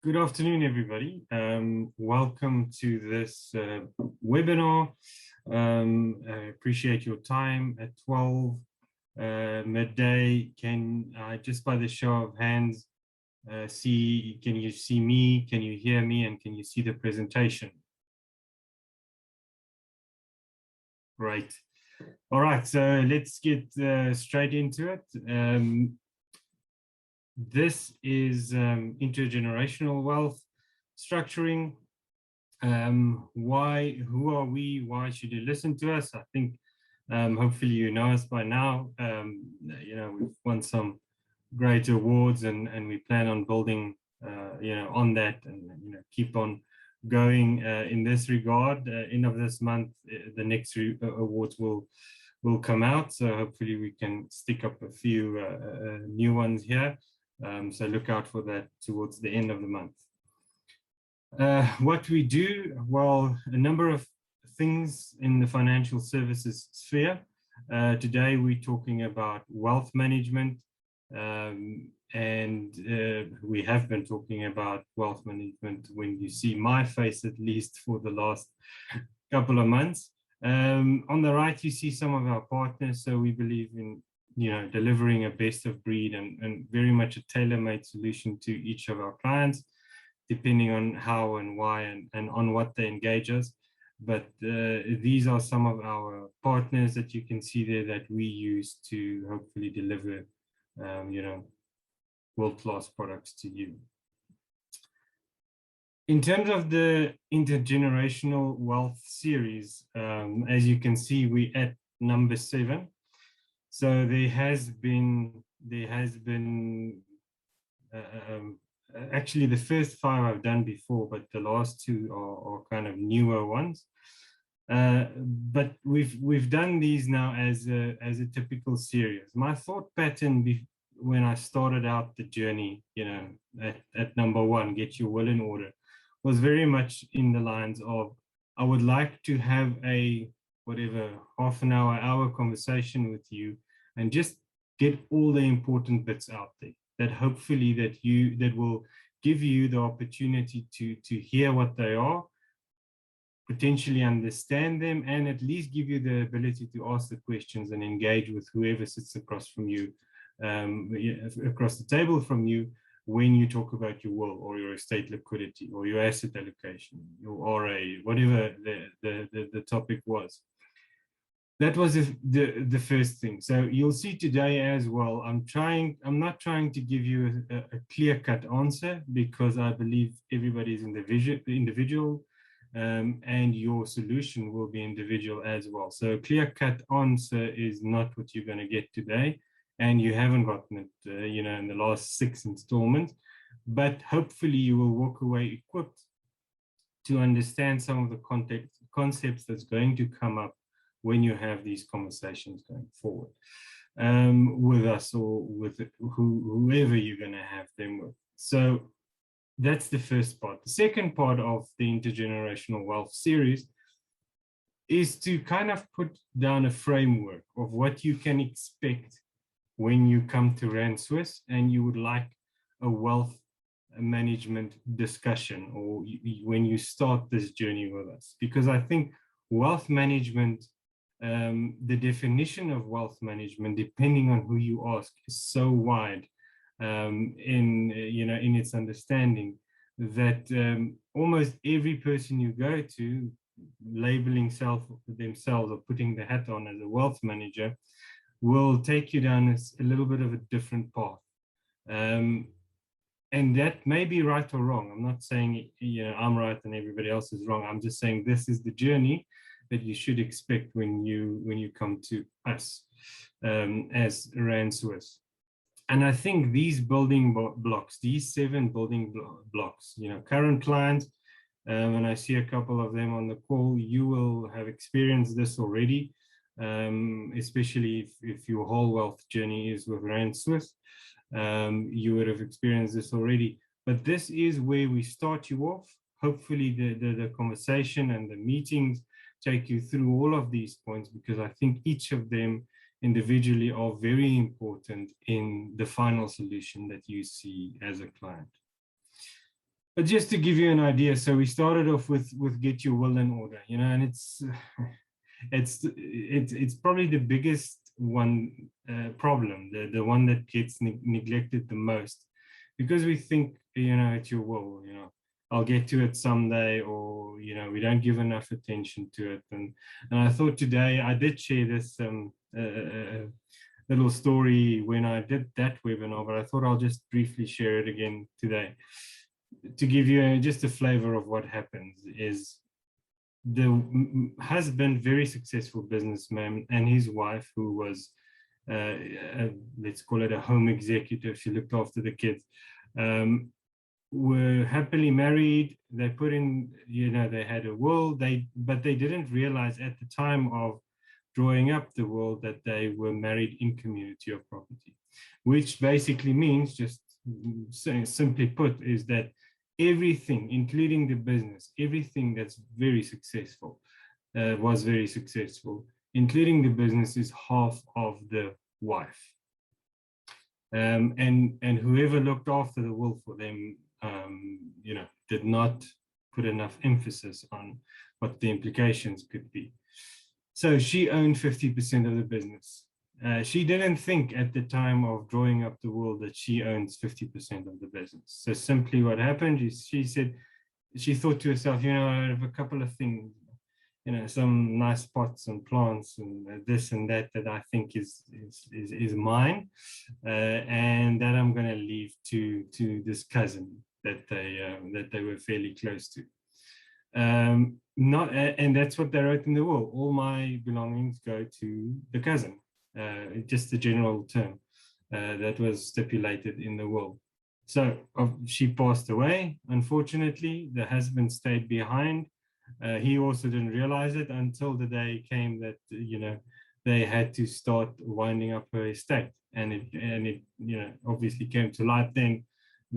Good afternoon, everybody. Welcome to this webinar. I appreciate your time at 12 midday. Can I, just by the show of hands, can you see me? Can you hear me? And can you see the presentation? Great. All right, so let's get straight into it. This is intergenerational wealth structuring. Who are we? Why should you listen to us? I think hopefully you know us by now. We've won some great awards and we plan on building, on that and, keep on going in this regard. End of this month, the next awards will come out. So hopefully we can stick up a few new ones here. So look out for that towards the end of the month. What we do, well, a number of things in the financial services sphere. Today we're talking about wealth management, and we have been talking about wealth management when you see my face, at least for the last couple of months. On the right, you see some of our partners. So we believe in delivering a best of breed and very much a tailor-made solution to each of our clients, depending on how and why and on what they engage us. But these are some of our partners that you can see there that we use to hopefully deliver, world-class products to you. In terms of the intergenerational wealth series, as you can see, we're at number 7. So there has been actually the first 5 I've done before, but the last 2 are kind of newer ones. But we've done these now as a typical series. My thought pattern when I started out the journey, at number 1, get your will in order, was very much in the lines of, I would like to have a half an hour conversation with you and just get all the important bits out there that hopefully that will give you the opportunity to hear what they are, potentially understand them, and at least give you the ability to ask the questions and engage with whoever sits across from you, across the table from you, when you talk about your will or your estate liquidity or your asset allocation, your RA, whatever the topic was. That was the first thing. So you'll see today as well, I'm not trying to give you a clear-cut answer, because I believe everybody is individual, and your solution will be individual as well. So a clear-cut answer is not what you're going to get today, and you haven't gotten it, in the last 6 installments. But hopefully you will walk away equipped to understand some of the concepts that's going to come up when you have these conversations going forward, with us or with whoever you're going to have them with. So that's the first part. The second part of the intergenerational wealth series is to kind of put down a framework of what you can expect when you come to Rand Swiss and you would like a wealth management discussion, or when you start this journey with us. Because I think wealth management, the definition of wealth management, depending on who you ask, is so wide in its understanding that almost every person you go to, labeling themselves or putting the hat on as a wealth manager, will take you down a little bit of a different path. And that may be right or wrong. I'm not saying I'm right and everybody else is wrong. I'm just saying this is the journey that you should expect when you come to us as Rand Swiss. And I think these building blocks, these 7 building blocks, current clients, and I see a couple of them on the call, you will have experienced this already, especially if your whole wealth journey is with Rand Swiss. You would have experienced this already. But this is where we start you off. Hopefully the conversation and the meetings take you through all of these points, because I think each of them individually are very important in the final solution that you see as a client. But just to give you an idea, so we started off with get your will in order, you know, and it's probably the biggest one problem, the one that gets neglected the most, because we think, you know, it's your will, you know, I'll get to it someday, or you know, we don't give enough attention to it. And I thought today I did share this little story when I did that webinar, but I thought I'll just briefly share it again today to give you just a flavor of what happens. Is the husband, very successful businessman, and his wife, who was let's call it a home executive, she looked after the kids, were happily married. They put in, you know, they had a will, but they didn't realize at the time of drawing up the will that they were married in community of property, which basically means, just simply put, is that everything, including the business, everything that's very successful, was very successful, including the business, is half of the wife. And whoever looked after the will for them, you know, did not put enough emphasis on what the implications could be. So she owned 50% of the business. She didn't think at the time of drawing up the will that she owns 50% of the business. So simply what happened is she said, she thought to herself, you know, I have a couple of things, you know, some nice pots and plants and this and that that I think is mine, and that I'm going to leave to this cousin that they were fairly close to. And that's what they wrote in the will. All my belongings go to the cousin. Just the general term that was stipulated in the will. So she passed away. Unfortunately, the husband stayed behind. He also didn't realize it until the day came that, you know, they had to start winding up her estate. And it you know, obviously came to light then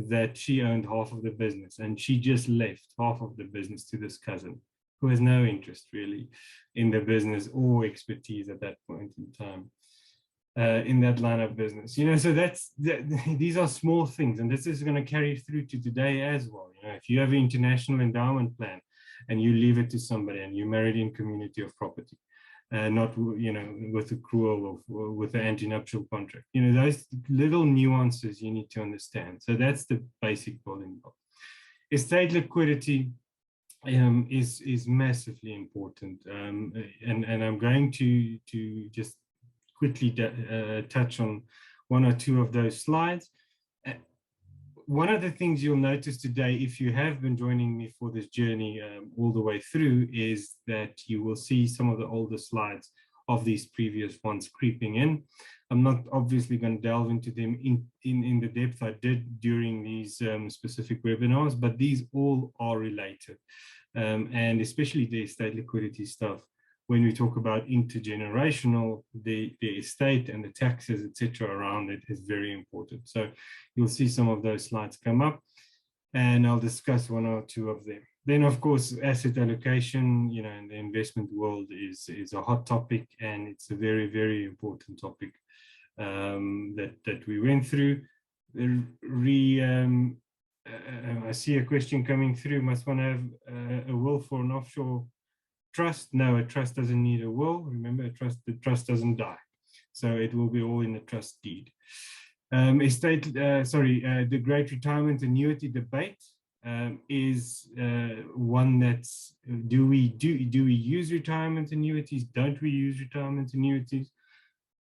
that she owned half of the business, and she just left half of the business to this cousin who has no interest really in the business or expertise at that point in time in that line of business. You know, so these are small things, and this is going to carry through to today as well. You know, if you have an international endowment plan and you leave it to somebody and you married in community of property, not, you know, with accrual or with the anti-nuptial contract. You know, those little nuances you need to understand. So that's the basic building block. Estate liquidity is massively important, and I'm going to just quickly touch on one or two of those slides. One of the things you'll notice today, if you have been joining me for this journey all the way through, is that you will see some of the older slides of these previous ones creeping in. I'm not obviously going to delve into them in the depth I did during these specific webinars, but these all are related. And especially the estate liquidity stuff. When we talk about intergenerational, the estate and the taxes, etc., around it is very important. So you'll see some of those slides come up, and I'll discuss one or two of them. Then, of course, asset allocation, you know, in the investment world is a hot topic, and it's a very, very important topic that we went through. I see a question coming through. Must one have a will for an offshore trust? No, a trust doesn't need a will. Remember, the trust doesn't die. So it will be all in the trust deed. The great retirement annuity debate is one that's, do we use retirement annuities? Don't we use retirement annuities?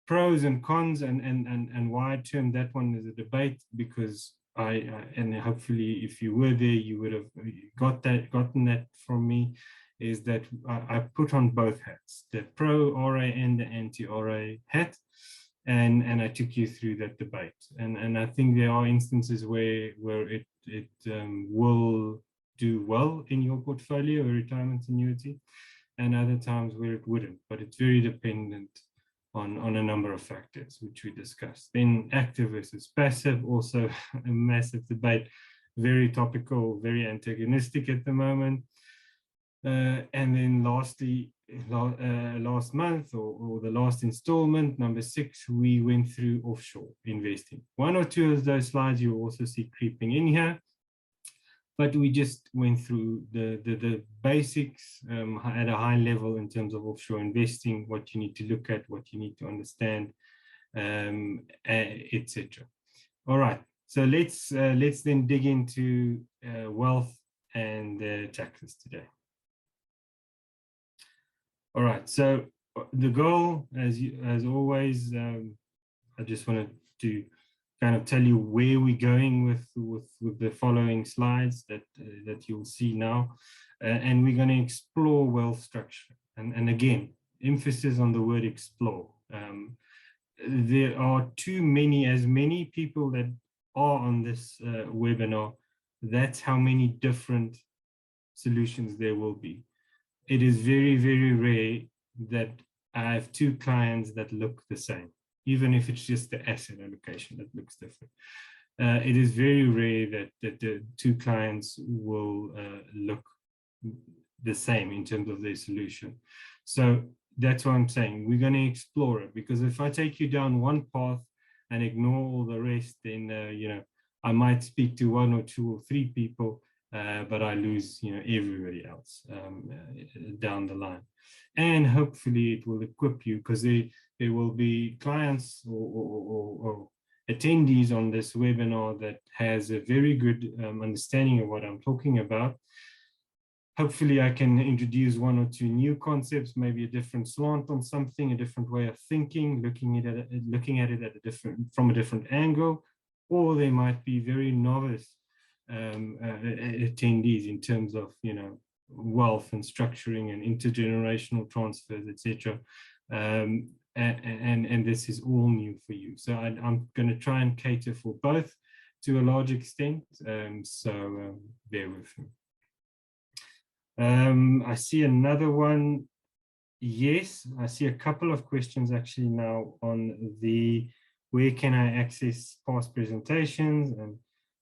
Pros and cons, and why I term that one as a debate, because and hopefully if you were there, you would have gotten that from me, is that I put on both hats, the pro-RA and the anti-RA hat, and I took you through that debate. And I think there are instances where it will do well in your portfolio, a retirement annuity, and other times where it wouldn't, but it's very dependent on a number of factors, which we discussed. Then active versus passive, also a massive debate, very topical, very antagonistic at the moment. And then lastly, last month or the last installment, number 6, we went through offshore investing. One or two of those slides you also see creeping in here. but we just went through the basics at a high level in terms of offshore investing, what you need to look at, what you need to understand, etc. All right, so let's then dig into wealth and taxes today. All right, so the goal, as always, I just wanted to kind of tell you where we're going with the following slides that you'll see now, and we're going to explore wealth structure. And again, emphasis on the word explore. There are as many people that are on this webinar. That's how many different solutions there will be. It is very, very rare that I have two clients that look the same, even if it's just the asset allocation that looks different. It is very rare that the two clients will look the same in terms of their solution. So that's what I'm saying. We're going to explore it, because if I take you down one path and ignore all the rest, then I might speak to one or two or three people, but I lose everybody else down the line. And hopefully it will equip you, because there will be clients or attendees on this webinar that has a very good understanding of what I'm talking about. Hopefully I can introduce one or two new concepts, maybe a different slant on something, a different way of thinking, looking at it from a different angle, or they might be very novice attendees in terms of wealth and structuring and intergenerational transfers, etc. And this is all new for you. So I'm going to try and cater for both to a large extent. So bear with me. I see another one. Yes, I see a couple of questions actually now on the where can I access past presentations and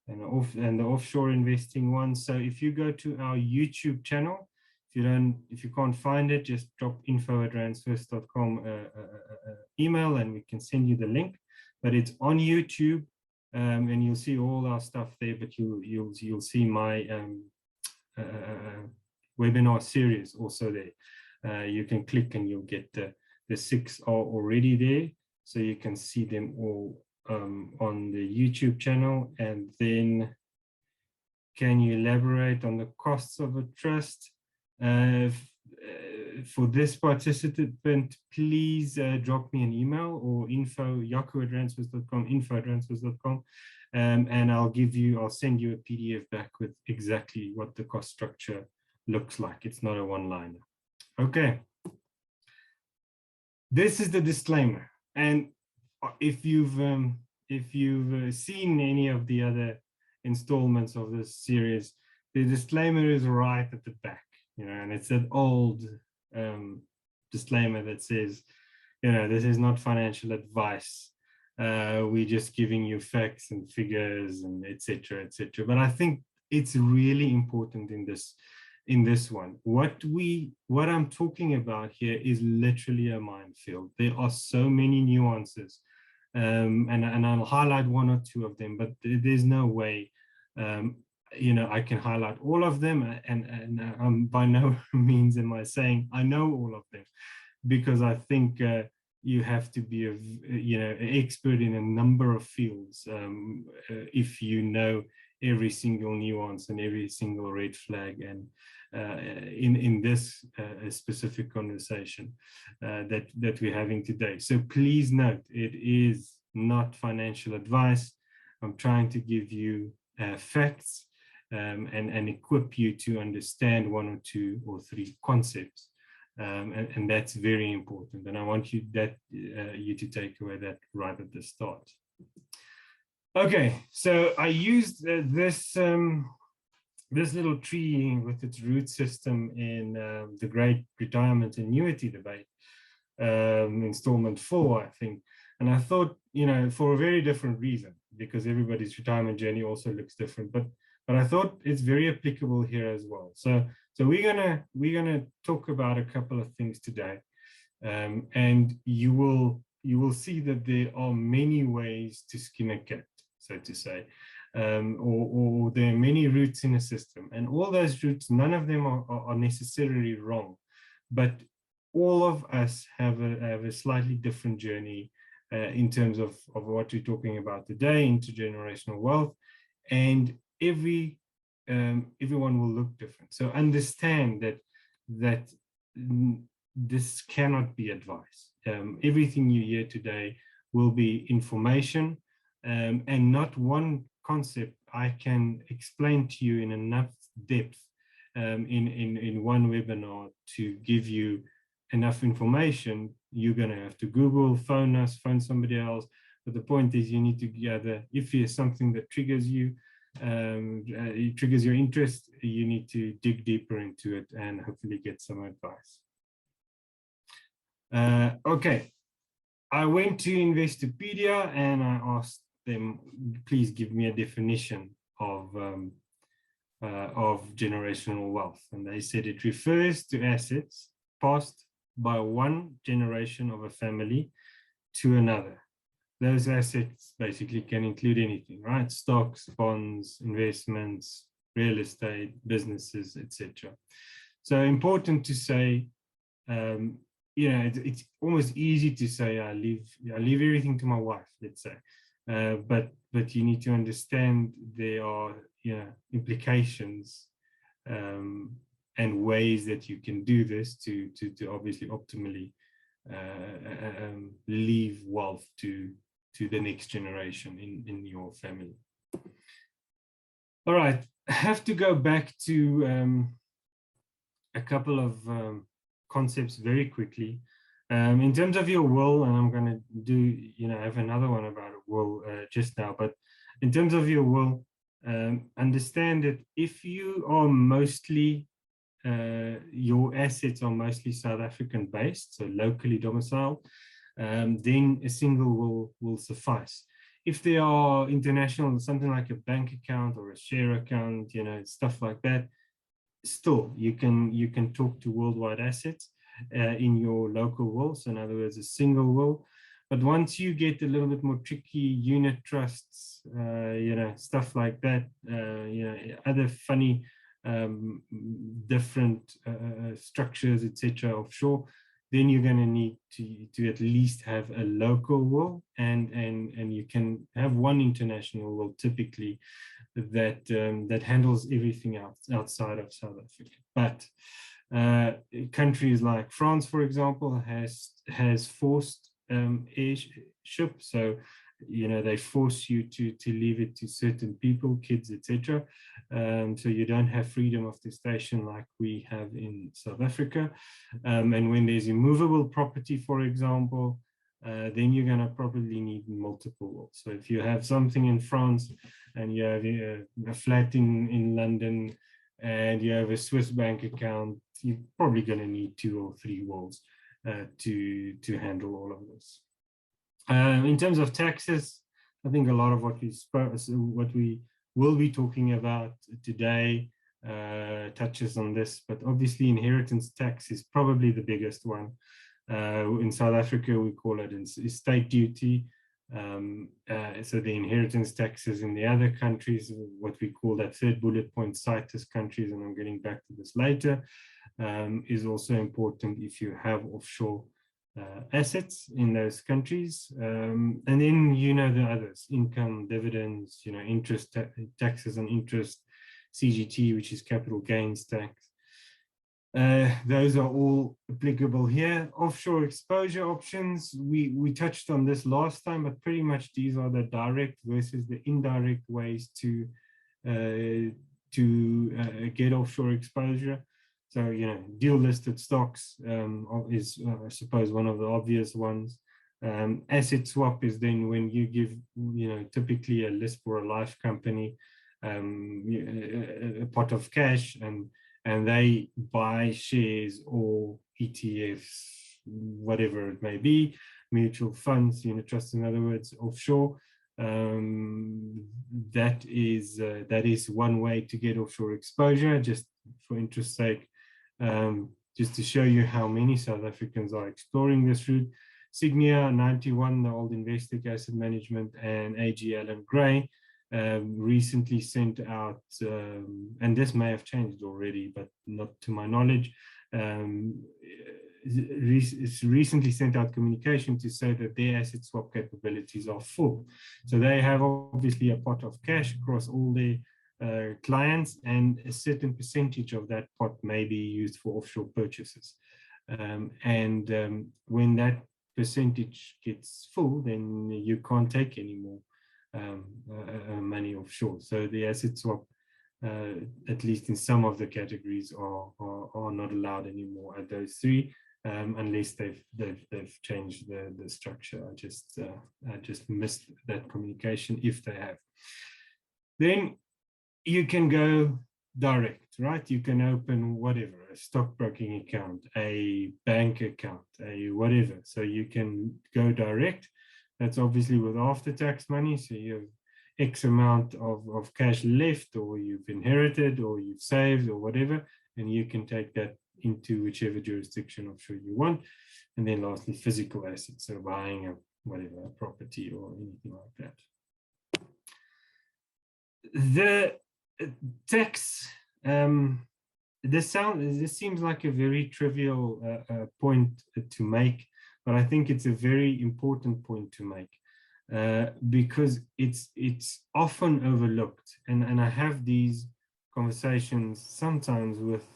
the offshore investing one. So if you go to our YouTube channel, if you can't find it, just drop info@randsfirst.com email and we can send you the link. But it's on YouTube, and you'll see all our stuff there. But you'll see my webinar series also there. You can click and you'll get the 6 are already there, so you can see them all on the YouTube channel. And then, can you elaborate on the costs of a trust? For this participant, please drop me an email or info@jaco@randsfirst.com, info@randsfirst.com, and I'll send you a PDF back with exactly what the cost structure looks like. It's not a one-liner. Okay. This is the disclaimer. And if you've seen any of the other installments of this series, the disclaimer is right at the back, and it's an old disclaimer that says, this is not financial advice. We're just giving you facts and figures and etc., etc. But I think it's really important in this one. What I'm talking about here is literally a minefield. There are so many nuances, and I'll highlight one or two of them, but there's no way I can highlight all of them, and by no means am I saying I know all of them, because I think you have to be an expert in a number of fields if you know every single nuance and every single red flag, and in this specific conversation that we're having today. So please note, it is not financial advice. I'm trying to give you facts and equip you to understand one or two or three concepts, and that's very important. And I want you to take away that right at the start. Okay, so I used this little tree with its root system in the Great Retirement Annuity Debate, installment 4, I think. And I thought, for a very different reason, because everybody's retirement journey also looks different. But I thought it's very applicable here as well. So we're gonna talk about a couple of things today, and you will see that there are many ways to skin a cat, so to say. or there are many routes in a system. And all those routes, none of them are necessarily wrong, but all of us have a slightly different journey in terms of what we're talking about today, intergenerational wealth, and everyone will look different. So understand that this cannot be advice. Everything you hear today will be information, and not one concept I can explain to you in enough depth in one webinar to give you enough information. You're going to have to Google, phone us, phone somebody else. But the point is, you need to gather, if there's something that triggers you, it triggers your interest, you need to dig deeper into it and hopefully get some advice. Okay, I went to Investopedia and I asked them, please give me a definition of generational wealth. And they said it refers to assets passed by one generation of a family to another. Those assets basically can include anything, right? Stocks, bonds, investments, real estate, businesses, etc. So important to say, it's almost easy to say I leave everything to my wife, let's say, but you need to understand there are implications and ways that you can do this to obviously optimally leave wealth to the next generation in your family. All right, I have to go back to a couple of concepts very quickly. In terms of your will, and I'm going to do, I have another one about a will just now, but in terms of your will, understand that if you are mostly, your assets are mostly South African based, so locally domiciled, then a single will suffice. If they are international, something like a bank account or a share account, stuff like that, still you can talk to worldwide assets in your local will. So in other words, a single will. But once you get a little bit more tricky, unit trusts, stuff like that, other funny different structures, etc., offshore, then you're going to need to at least have a local will, and you can have one international will typically that handles everything outside of South Africa. But countries like France, for example, has forced heirship, so they force you to leave it to certain people, kids, etc. So you don't have freedom of gestation like we have in South Africa. And when there's immovable property, for example, then you're going to probably need multiple wills. So if you have something in France and you have a flat in London and you have a Swiss bank account, you're probably going to need 2 or 3 wills to handle all of this. In terms of taxes, I think a lot of what we will be talking about today touches on this, but obviously inheritance tax is probably the biggest one. In South Africa, we call it estate duty. So the inheritance taxes in the other countries, what we call that third bullet point, CITES countries, and I'm getting back to this later, is also important if you have offshore assets in those countries. And then the others, income, dividends, interest, taxes on interest, CGT, which is capital gains tax. Those are all applicable here. Offshore exposure options, we touched on this last time, but pretty much these are the direct versus the indirect ways to get offshore exposure. So, dual listed stocks is, I suppose, one of the obvious ones. Asset swap is then when you give, typically a LISP or a life company a pot of cash, and they buy shares or ETFs, whatever it may be, mutual funds, unit trusts, in other words, offshore. That is one way to get offshore exposure, just for interest's sake. Just to show you how many South Africans are exploring this route. Signia 91, the old Investec Asset Management, and AG Allen Gray recently sent out, and this may have changed already, but not to my knowledge, recently sent out communication to say that their asset swap capabilities are full. So they have obviously a pot of cash across all their clients, and a certain percentage of that pot may be used for offshore purchases. When that percentage gets full, then you can't take any more money offshore. So the asset swap, at least in some of the categories, are not allowed anymore at those three, unless they've changed the structure. I just missed that communication if they have. Then you can go direct, right? You can open whatever, a stockbroking account, a bank account, a whatever. So you can go direct. That's obviously with after-tax money. So you have X amount of cash left, or you've inherited, or you've saved, or whatever, and you can take that into whichever jurisdiction offshore you want. And then lastly, physical assets, so buying a whatever, a property or anything like that. The tax, this seems like a very trivial point to make, but I think it's a very important point to make, because it's often overlooked, and I have these conversations sometimes with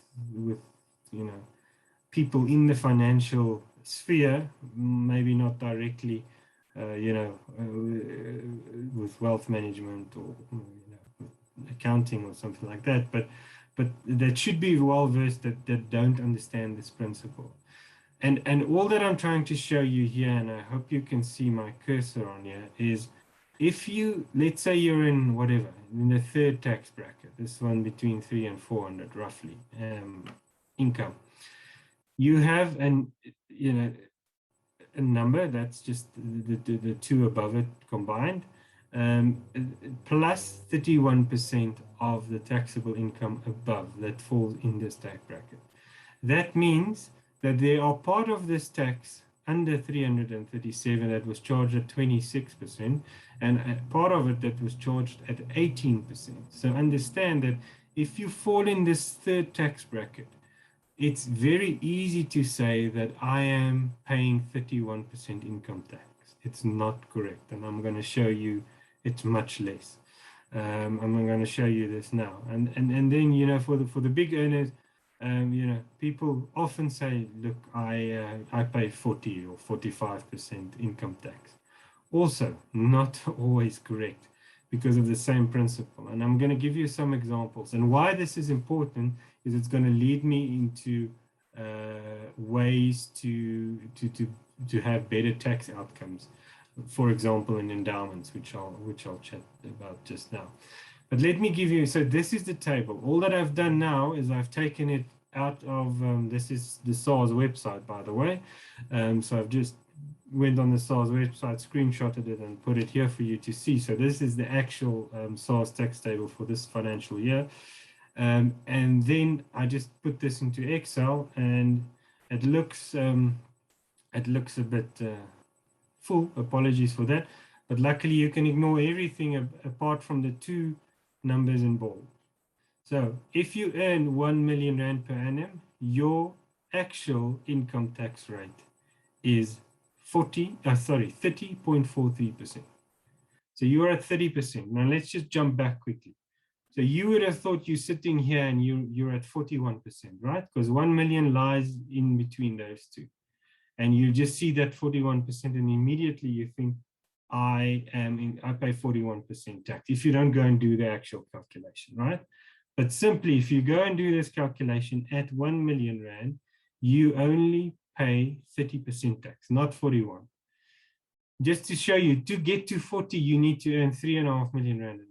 people in the financial sphere, maybe not directly, with wealth management or accounting or something like that, but that should be well versed, that don't understand this principle. And all that I'm trying to show you here, and I hope you can see my cursor on here, is if you, let's say you're in whatever, in the third tax bracket, this one between 300 and 400 roughly, income, you have a number that's just the two above it combined, plus 31% of the taxable income above that falls in this tax bracket. That means that there are part of this tax under 337 that was charged at 26%, and part of it that was charged at 18%. So understand that if you fall in this third tax bracket, it's very easy to say that I am paying 31% income tax. It's not correct, and I'm going to show you it's much less. I'm going to show you this now, and then for the big earners, people often say, look, I pay 40 or 45% income tax. Also, not always correct, because of the same principle. And I'm going to give you some examples. And why this is important is it's going to lead me into ways to have better tax outcomes. For example, in endowments, which I'll chat about just now. But let me give you, so this is the table. All that I've done now is I've taken it out of, this is the SARS website, by the way. So I've just went on the SARS website, screenshotted it, and put it here for you to see. So this is the actual SARS tax table for this financial year. And then I just put this into Excel, and it looks a bit full. Apologies for that. But luckily you can ignore everything apart from the two numbers in bold. So if you earn 1 million rand per annum, your actual income tax rate is 30.43%. So you're at 30%. Now let's just jump back quickly. So you would have thought you're sitting here and you're at 41%, right? Because 1 million lies in between those two. And you just see that 41%, and immediately you think, I pay 41% tax, if you don't go and do the actual calculation, right? But simply, if you go and do this calculation at 1 million rand, you only pay 30% tax, not 41. Just to show you, to get to 40, you need to earn 3.5 million rand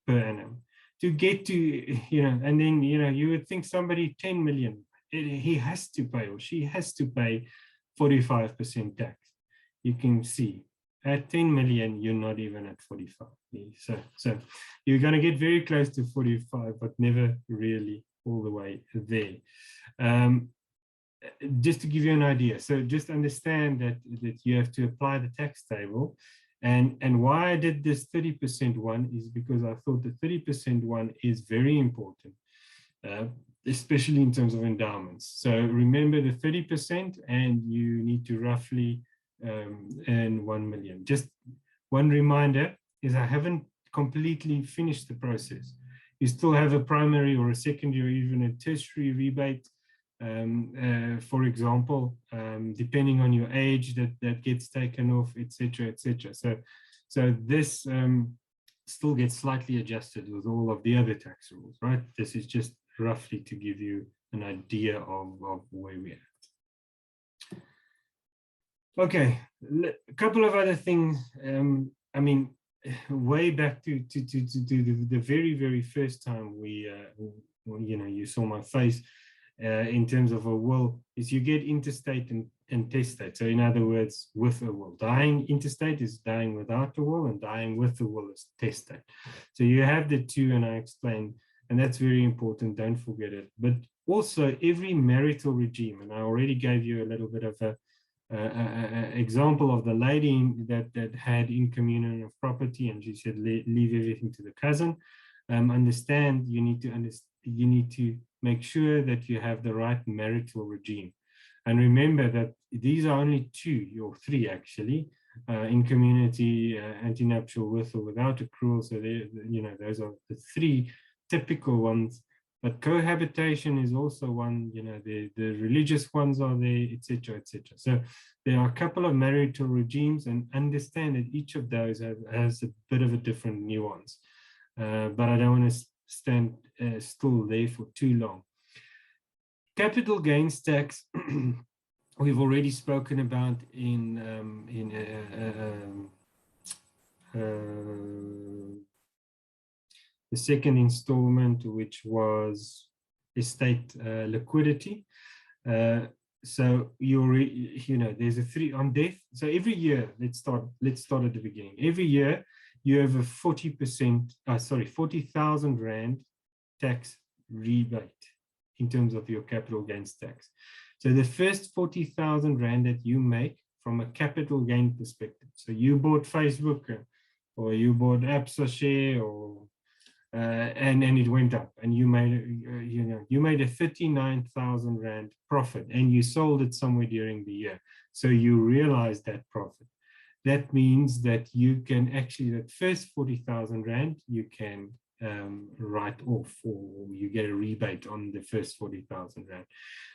per annum. To get to, and then, you would think somebody 10 million, he has to pay, or she has to pay 45% tax. You can see at 10 million, you're not even at 45. So you're going to get very close to 45, but never really all the way there. Just to give you an idea, so just understand that you have to apply the tax table, And why I did this 30% one is because I thought the 30% one is very important, especially in terms of endowments. So remember the 30%, and you need to roughly earn 1 million. Just one reminder is I haven't completely finished the process. You still have a primary or a secondary or even a tertiary rebate. For example, depending on your age, that gets taken off, etc., etc. So this still gets slightly adjusted with all of the other tax rules, right? This is just roughly to give you an idea of where we're at. Okay, a couple of other things. I mean, way back to the very, very first time we, you saw my face in terms of a will, is you get interstate and testate. So in other words, with a will. Dying interstate is dying without a will, and dying with a will is testate. So you have the two, and I explained, and that's very important, don't forget it. But also every marital regime, and I already gave you a little bit of a example of the lady that had in communion of property, and she said leave everything to the cousin. Understand, you need to make sure that you have the right marital regime, and remember that these are only two or three actually, in community, antenuptial, with or without accrual. So those are the three typical ones. But cohabitation is also one, the religious ones are there, etc., etc. So there are a couple of marital regimes, and understand that each of those has a bit of a different nuance. But I don't want to stand still there for too long. Capital gains tax, we've already spoken about in the second installment, which was estate liquidity. So there's a three on death. So every year, let's start at the beginning. Every year you have a 40,000 Rand tax rebate in terms of your capital gains tax. So the first 40,000 Rand that you make from a capital gain perspective. So you bought Facebook, or you bought Absa share, or and it went up, and you made a 39,000 Rand profit, and you sold it somewhere during the year. So you realize that profit. That means that you can actually, that first 40,000 Rand, you can write off, or you get a rebate on the first 40,000 Rand.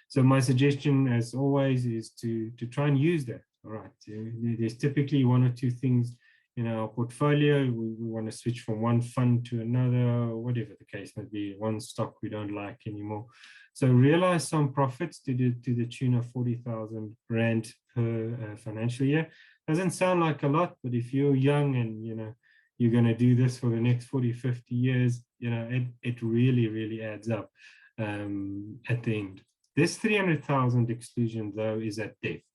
So my suggestion, as always, is to try and use that. All right. There's typically one or two things in our portfolio. We want to switch from one fund to another, whatever the case may be, one stock we don't like anymore. So realize some profits to the tune of 40,000 Rand per financial year. Doesn't sound like a lot, but if you're young and you're going to do this for the next 40, 50 years, it really, really adds up at the end. This 300,000 exclusion, though, is at death.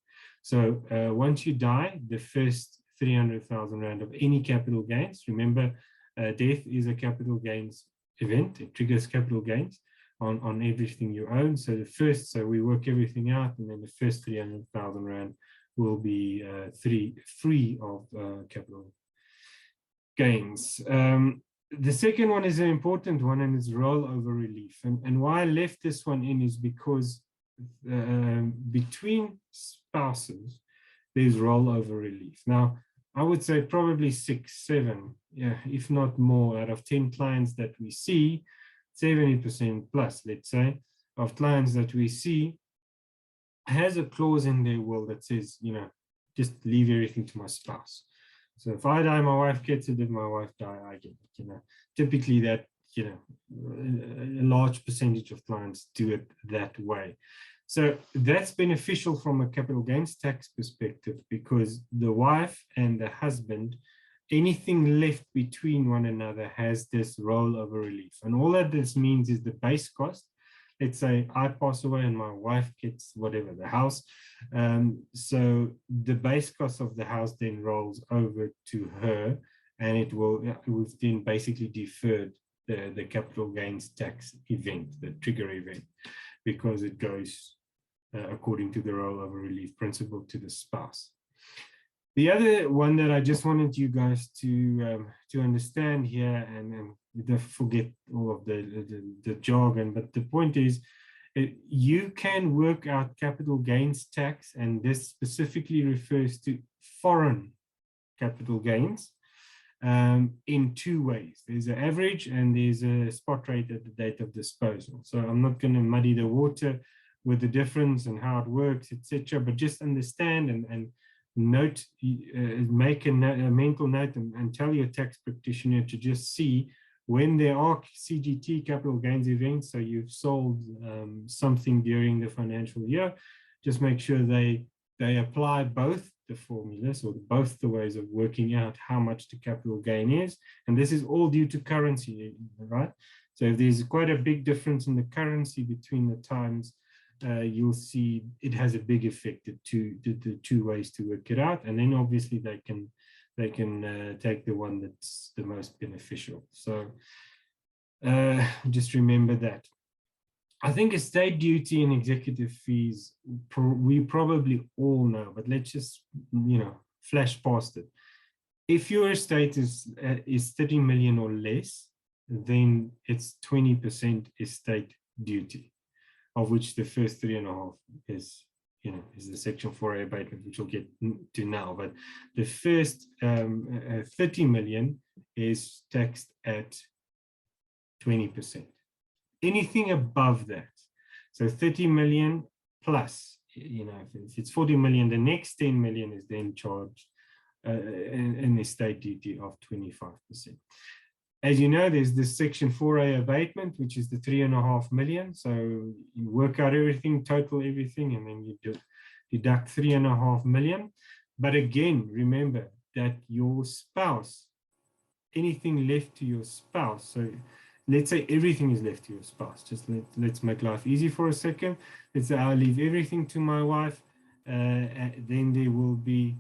So once you die, the first 300,000 Rand of any capital gains, remember, death is a capital gains event. It triggers capital gains on everything you own. So so we work everything out, and then the first 300,000 Rand will be free of capital gains. The second one is an important one, and it's rollover relief. And why I left this one in is because between spouses, there's rollover relief. Now, I would say probably 6, 7, if not more, out of 10 clients that we see, 70% plus, let's say, of clients that we see has a clause in their will that says, just leave everything to my spouse. So if I die, my wife gets it. If my wife die, I get it. Typically that, a large percentage of clients do it that way. So that's beneficial from a capital gains tax perspective, because the wife and the husband, anything left between one another has this rollover relief. And all that this means is the base cost. Let's say I pass away and my wife gets whatever, the house. So the base cost of the house then rolls over to her, and it will then basically deferred the capital gains tax event, the trigger event, because it goes according to the rollover relief principle to the spouse. The other one that I just wanted you guys to understand here, and don't forget all of the jargon, but the point is, you can work out capital gains tax, and this specifically refers to foreign capital gains in two ways. There's an average and there's a spot rate at the date of disposal. So I'm not going to muddy the water with the difference and how it works, etc. But just understand and note, make a mental note and tell your tax practitioner to just see when there are CGT, capital gains events, so you've sold something during the financial year, just make sure they apply both the formulas or both the ways of working out how much the capital gain is. And this is all due to currency, right? So if there's quite a big difference in the currency between the times, you'll see it has a big effect, the two ways to work it out. And then obviously they can take the one that's the most beneficial. So just remember that. I think estate duty and executive fees, we probably all know, but let's just, flash past it. If your estate is 30 million or less, then it's 20% estate duty, of which the first 3.5 is the Section 4A abatement, which we'll get to now. But the first 30 million is taxed at 20%. Anything above that, so 30 million plus, if it's 40 million, the next 10 million is then charged an estate duty of 25%. As you know, there's this Section 4A abatement, which is the 3.5 million. So you work out everything, total everything, and then you deduct 3.5 million. But again, remember that your spouse, anything left to your spouse, so let's say everything is left to your spouse. Just let's make life easy for a second. Let's say I leave everything to my wife. Then there will be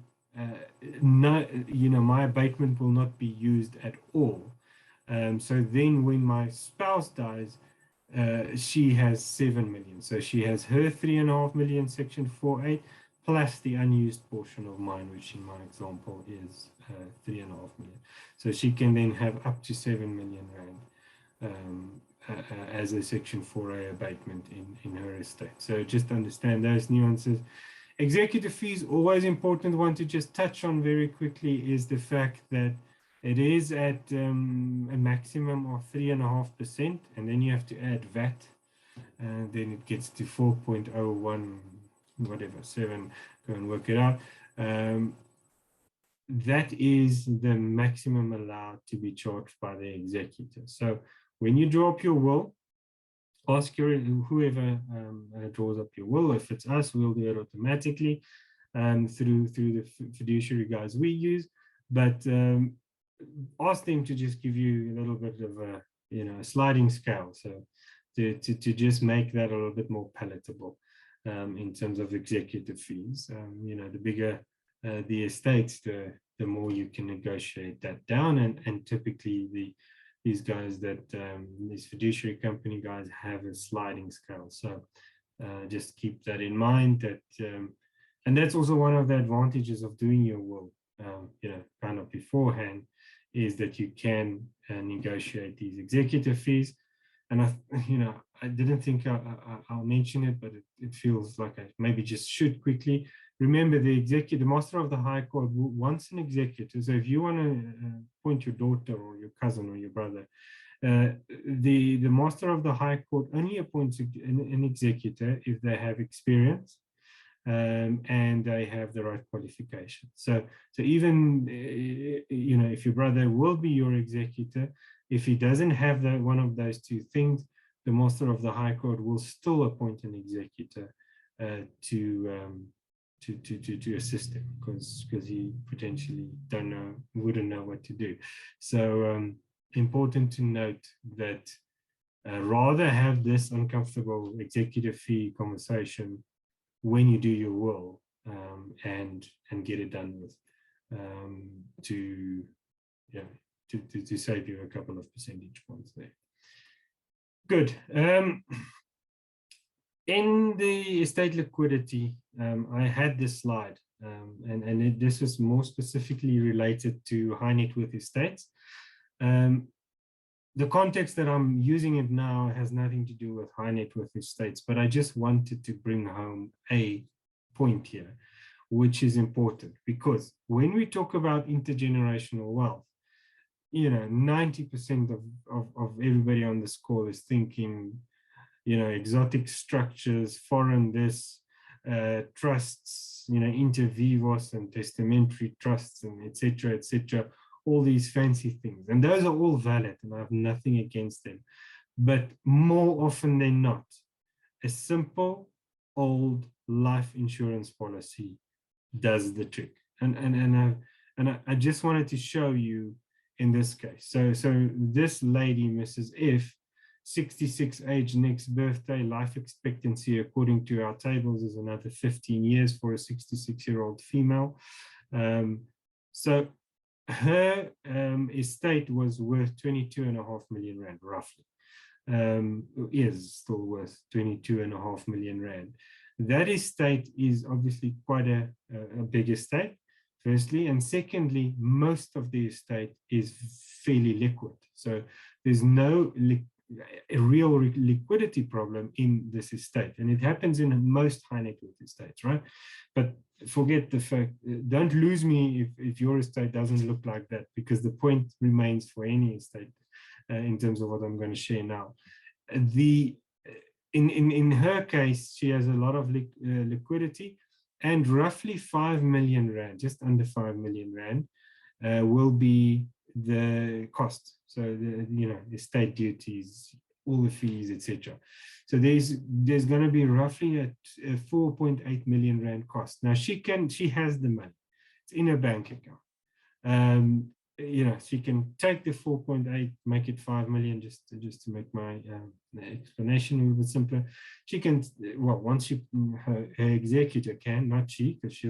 my abatement will not be used at all. So then when my spouse dies, she has 7 million. So she has her 3.5 million Section 4A plus the unused portion of mine, which in my example is 3.5 million. So she can then have up to 7 million rand as a Section 4A abatement in her estate. So just understand those nuances. Executive fees, always important one to just touch on very quickly is the fact that it is at a maximum of 3.5%, and then you have to add VAT, and then it gets to 4.01, whatever, 7, go and work it out. That is the maximum allowed to be charged by the executor. So when you draw up your will, ask whoever draws up your will. If it's us, we'll do it automatically through the fiduciary guys we use. But ask them to just give you a little bit of a sliding scale, so to just make that a little bit more palatable in terms of executive fees. The bigger the estates, the more you can negotiate that down, and typically these guys these fiduciary company guys have a sliding scale. So just keep that in mind, that and that's also one of the advantages of doing your will kind of beforehand, is that you can negotiate these executive fees. And I didn't think I'll mention it, but it feels like I maybe just should quickly. Remember, the master of the High Court wants an executor. So if you want to appoint your daughter or your cousin or your brother, the master of the High Court only appoints an executor if they have experience and they have the right qualifications. So even if your brother will be your executor, if he doesn't have one of those two things, the master of the High Court will still appoint an executor to assist him, because he potentially wouldn't know what to do. So important to note that rather have this uncomfortable executive fee conversation when you do your will, and get it done with, to save you a couple of percentage points there. Good. In the estate liquidity, I had this slide This is more specifically related to high net worth estates. The context that I'm using it now has nothing to do with high net worth estates, but I just wanted to bring home a point here, which is important, because when we talk about intergenerational wealth, 90% of everybody on this call is thinking, exotic structures, foreign this, trusts, inter vivos and testamentary trusts, and etc., all these fancy things. And those are all valid, and I have nothing against them. But more often than not, a simple old life insurance policy does the trick. And I just wanted to show you in this case. So this lady, Mrs. F, 66 age, next birthday, life expectancy according to our tables is another 15 years for a 66-year-old female. So her estate was worth 22.5 million rand, roughly. Is still worth 22.5 million rand. That estate is obviously quite a big estate, firstly, and secondly, most of the estate is fairly liquid. So there's no a real liquidity problem in this estate, and it happens in most high net worth estates, right? But forget the fact, don't lose me if your estate doesn't look like that, because the point remains for any estate in terms of what I'm going to share now. In her case, she has a lot of liquidity, and roughly 5 million rand, just under 5 million rand, will be the cost. So the estate duties, all the fees, etc. So there's going to be roughly a 4.8 million rand cost. Now she has the money. It's in her bank account. She can take the 4.8, make it 5 million, just to make my explanation a little bit simpler. She can, once her executor can, not she, because she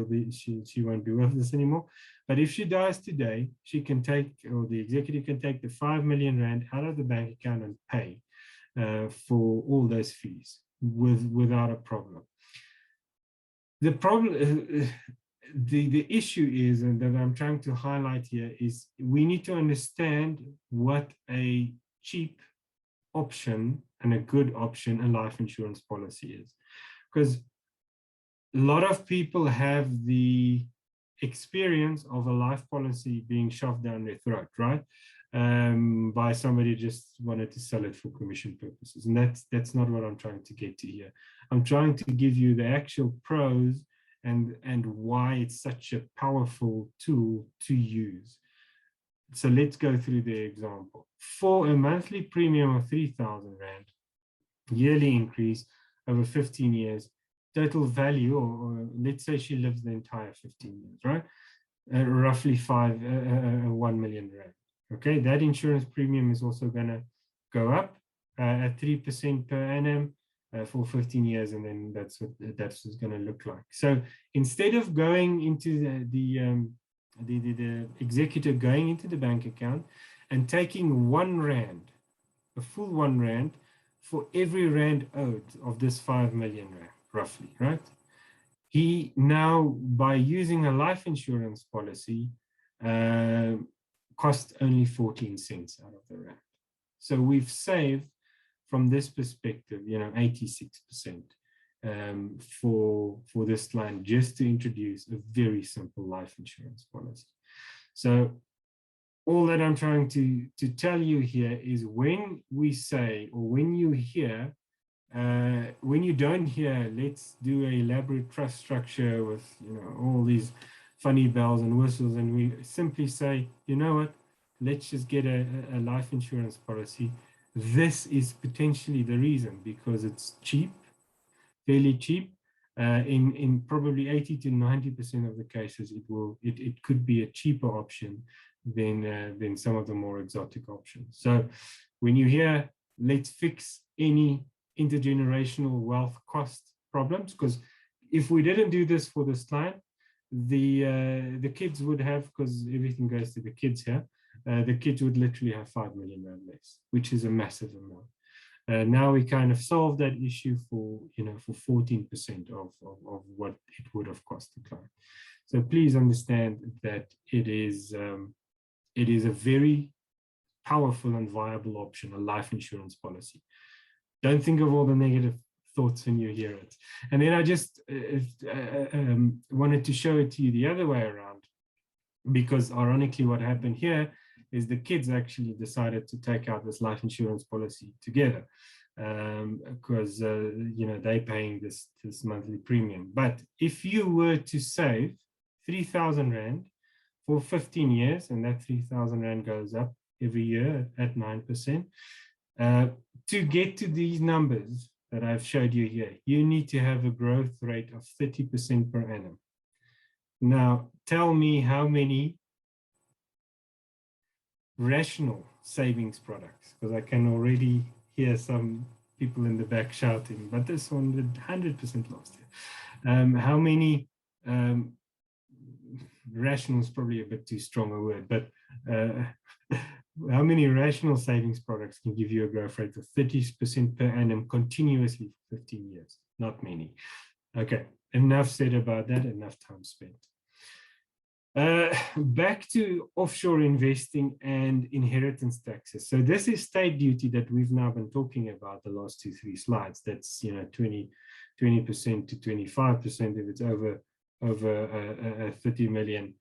won't be with us anymore. But if she dies today, she can take, or the executor can take the 5 million rand out of the bank account and pay for all those fees without a problem. The problem. The issue is, and that I'm trying to highlight here, is we need to understand what a cheap option and a good option a life insurance policy is. Because a lot of people have the experience of a life policy being shoved down their throat, right? By somebody who just wanted to sell it for commission purposes. And that's not what I'm trying to get to here. I'm trying to give you the actual pros and why it's such a powerful tool to use. So let's go through the example. For a monthly premium of 3,000 rand, yearly increase over 15 years, total value, or let's say she lives the entire 15 years, right? Roughly 1 million rand. Okay, that insurance premium is also going to go up at 3% per annum. For 15 years, and then that's what it's going to look like. So instead of going into the executor going into the bank account and taking 1 rand, a full 1 rand for every rand owed of this 5 million rand, roughly, right? He now, by using a life insurance policy, cost only 14 cents out of the rand. So we've saved, from this perspective, 86% for this line, just to introduce a very simple life insurance policy. So all that I'm trying to tell you here is, when we say, or when you hear, when you don't hear, let's do an elaborate trust structure with all these funny bells and whistles, and we simply say, you know what, let's just get a life insurance policy. This is potentially the reason, because it's cheap, fairly cheap. In probably 80 to 90% of the cases, it could be a cheaper option than some of the more exotic options. So when you hear, let's fix any intergenerational wealth cost problems, because if we didn't do this for this client, the kids would have, because everything goes to the kids here, the kids would literally have 5 million rand less, which is a massive amount. Now we kind of solved that issue for 14% of what it would have cost the client. So please understand that it is a very powerful and viable option, a life insurance policy. Don't think of all the negative thoughts when you hear it. And then I just wanted to show it to you the other way around, because ironically what happened here is the kids actually decided to take out this life insurance policy together, because they're paying this monthly premium. But if you were to save 3,000 Rand for 15 years, and that 3,000 Rand goes up every year at 9%, to get to these numbers that I've showed you here, you need to have a growth rate of 30% per annum. Now, tell me how many rational savings products, because I can already hear some people in the back shouting, but this one did 100% last year. How many, rational is probably a bit too strong a word, but how many rational savings products can give you a growth rate of 30% per annum continuously for 15 years? Not many. Okay, enough said about that, enough time spent. Back to offshore investing and inheritance taxes. So this is state duty that we've now been talking about the last 2-3 slides. That's 20% to 25% if it's over 30 million.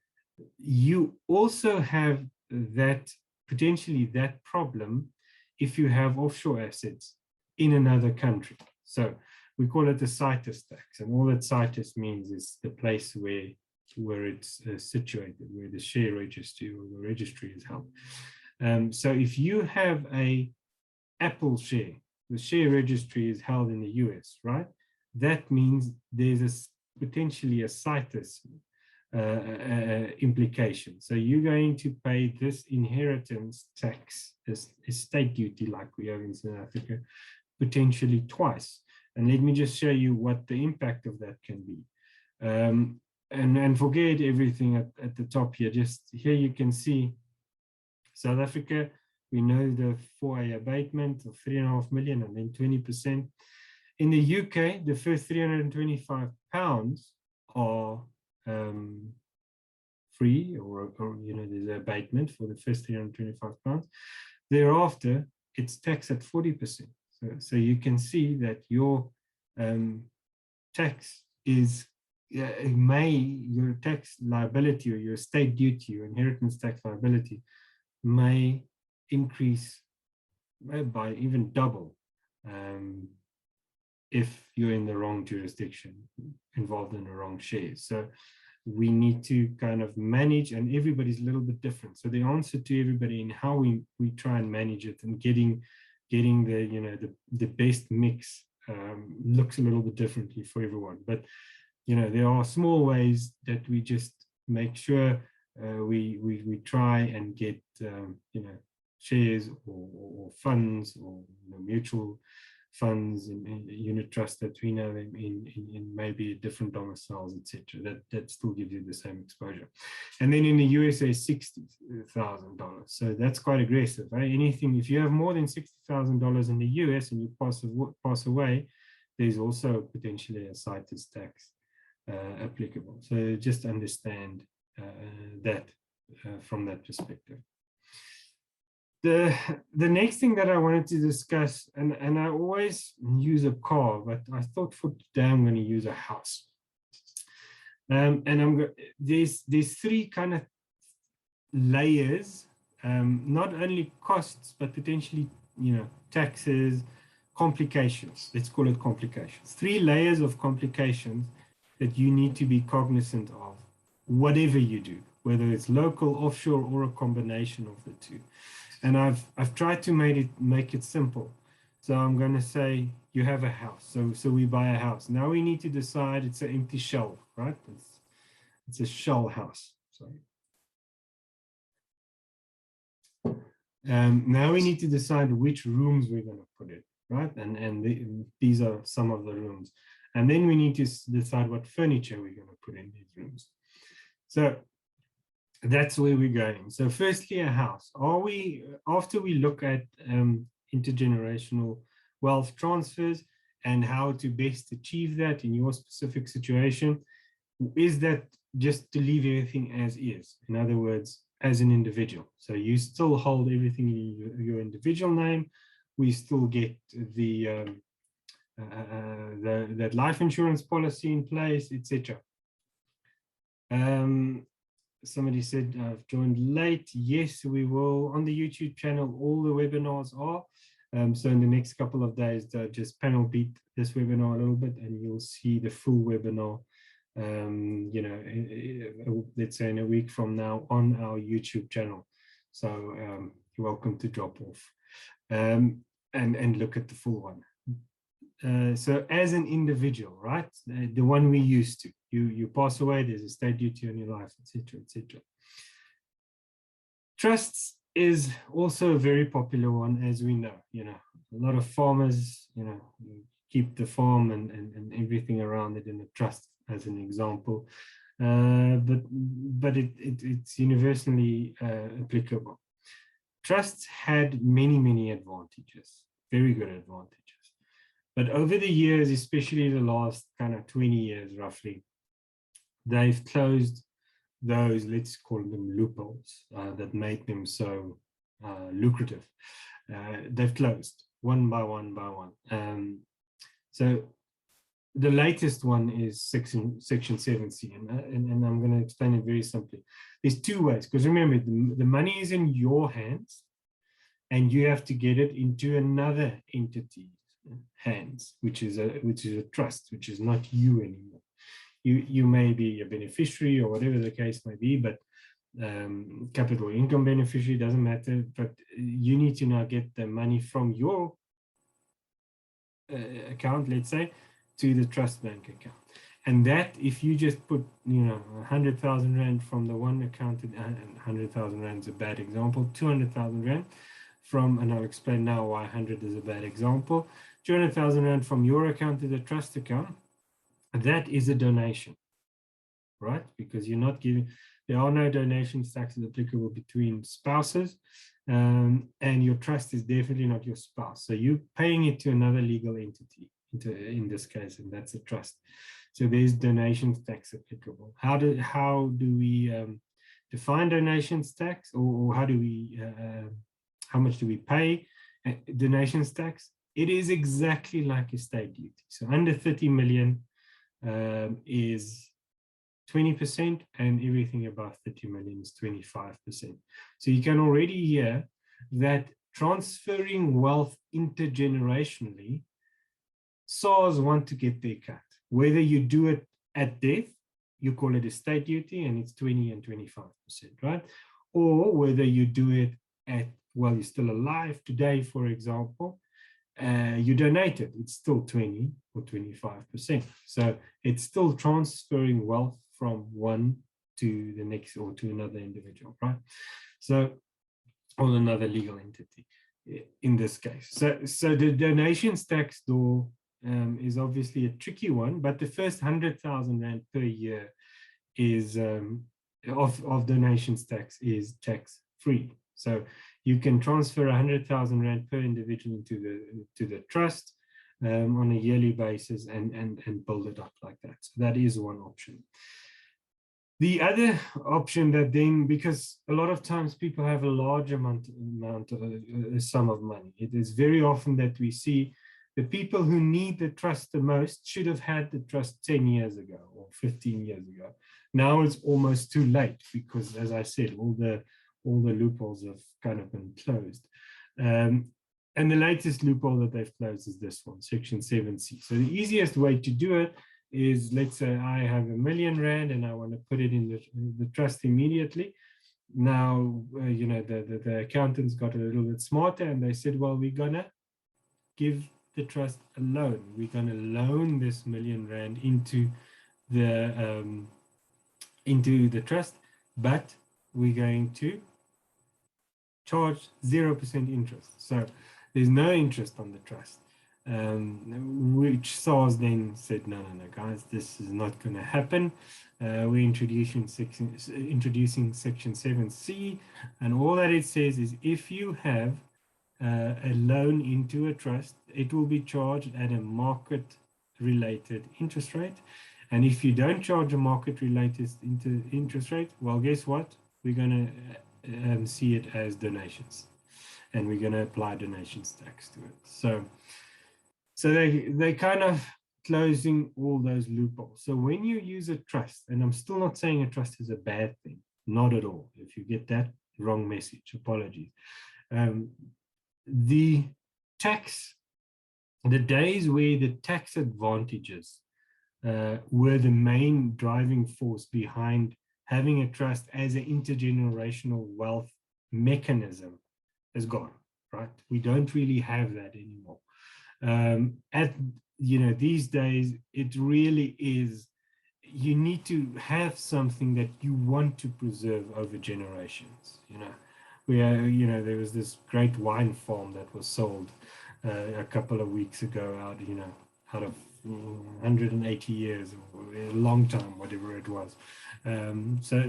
You also have that potentially that problem if you have offshore assets in another country. So we call it the CITES tax, and all that CITES means is the place where it's situated, where the share registry or the registry is held. So if you have a Apple share, the share registry is held in the US, right? That means there's potentially a CITES implication. So you're going to pay this inheritance tax, this estate duty like we have in South Africa, potentially twice. And let me just show you what the impact of that can be. And forget everything at the top here. Just here you can see South Africa, we know the 4A abatement of 3.5 million and then 20%. In the UK, the first 325 pounds are free, or there's an abatement for the first 325 pounds. Thereafter, it's taxed at 40%. So you can see that your tax is, your tax liability or your estate duty, your inheritance tax liability may increase by even double if you're in the wrong jurisdiction, involved in the wrong shares. So we need to kind of manage, and everybody's a little bit different. So the answer to everybody in how we try and manage it and getting the best mix looks a little bit differently for everyone. But there are small ways that we just make sure we try and get shares or funds or mutual funds and unit trusts that we know them in maybe different domiciles, etc. That still gives you the same exposure. And then in the USA, $60,000. So that's quite aggressive. Right? Anything, if you have more than $60,000 in the US and you pass away, there's also potentially a CITES tax applicable. So just understand that from that perspective. The next thing that I wanted to discuss, and I always use a car, but I thought for today I'm going to use a house. And there's three kind of layers, not only costs, but potentially taxes, complications. Let's call it complications. 3 layers of complications that you need to be cognizant of, whatever you do, whether it's local, offshore, or a combination of the two. And I've tried to make it simple. So I'm going to say you have a house. So we buy a house. Now we need to decide, it's an empty shell, right? It's a shell house. Sorry. Now we need to decide which rooms we're going to put in, right? And these are some of the rooms. And then we need to decide what furniture we're going to put in these rooms. So that's where we're going. So firstly, a house. After we look at intergenerational wealth transfers and how to best achieve that in your specific situation, is that just to leave everything as is. In other words, as an individual. So you still hold everything in your individual name. We still get that life insurance policy in place, etc. Somebody said I've joined late. Yes, we will on the YouTube channel. All the webinars are. So in the next couple of days, just panel beat this webinar a little bit, and you'll see the full webinar. You know, let's say in a week from now on our YouTube channel. So you're welcome to drop off and look at the full one. So as an individual, right, the one we used to, you pass away, there's a state duty on your life, etc., etc. Trusts is also a very popular one, as we know. You know, a lot of farmers, you know, keep the farm and everything around it in a trust, as an example. But it's universally applicable. Trusts had many advantages, very good advantages. But over the years, especially the last kind of 20 years roughly, they've closed those, let's call them loopholes, that made them so lucrative. They've closed one by one. So the latest one is section 7C, and I'm going to explain it very simply. There's two ways, because remember, the money is in your hands, and you have to get it into another entity's hands, which is a trust, which is not you anymore. You may be a beneficiary or whatever the case may be, but capital income beneficiary, doesn't matter, but you need to now get the money from your account, let's say, to the trust bank account. And that, if you just put, you know, 100,000 Rand from the one account, 100,000 Rand is a bad example, 200,000 Rand from, and I'll explain now why 100 is a bad example, 200,000 Rand from your account to the trust account, that is a donation, right? Because you're not giving, there are no donations taxes applicable between spouses, and your trust is definitely not your spouse. So you're paying it to another legal entity, in this case, and that's a trust. So there's donations tax applicable. How do we define donations tax, or how do we, how much do we pay donations tax? It is exactly like estate duty. So under 30 million is 20%, and everything above 30 million is 25%. So you can already hear that transferring wealth intergenerationally, SARS want to get their cut. Whether you do it at death, you call it estate duty, and it's 20 and 25%, right? Or whether you do it at, while you're still alive today, for example, you donate it, it's still 20 or 25%. So it's still transferring wealth from one to the next, or to another individual, right? So, or another legal entity in this case. So the donations tax door is obviously a tricky one, but the first 100,000 Rand per year is of donations tax is tax free. So you can transfer 100,000 Rand per individual to the trust on a yearly basis and build it up like that. So that is one option. The other option that then, because a lot of times people have a large amount of a sum of money, it is very often that we see the people who need the trust the most should have had the trust 10 years ago or 15 years ago. Now it's almost too late, because, as I said, all the loopholes have kind of been closed. And the latest loophole that they've closed is this one, section 7C. So the easiest way to do it is, let's say I have R1 million and I want to put it in the trust immediately. Now, you know, the accountants got a little bit smarter, and they said, well, we're going to give the trust a loan. We're going to loan this R1 million into the trust, but we're going to charge 0% interest. So there's no interest on the trust. Which SARS then said, no, guys, this is not going to happen. We're introducing section 7C, and all that it says is, if you have a loan into a trust, it will be charged at a market-related interest rate, And if you don't charge a market-related interest rate, well, guess what? We're going to see it as donations, and we're going to apply donations tax to it. So they kind of closing all those loopholes. So when you use a trust, and I'm still not saying a trust is a bad thing, not at all. If you get that wrong message, apologies. The days where the tax advantages were the main driving force behind having a trust as an intergenerational wealth mechanism is gone, right? We don't really have that anymore. These days, it really is, you need to have something that you want to preserve over generations. There was this great wine farm that was sold a couple of weeks ago out of 180 years, or a long time, whatever it was. So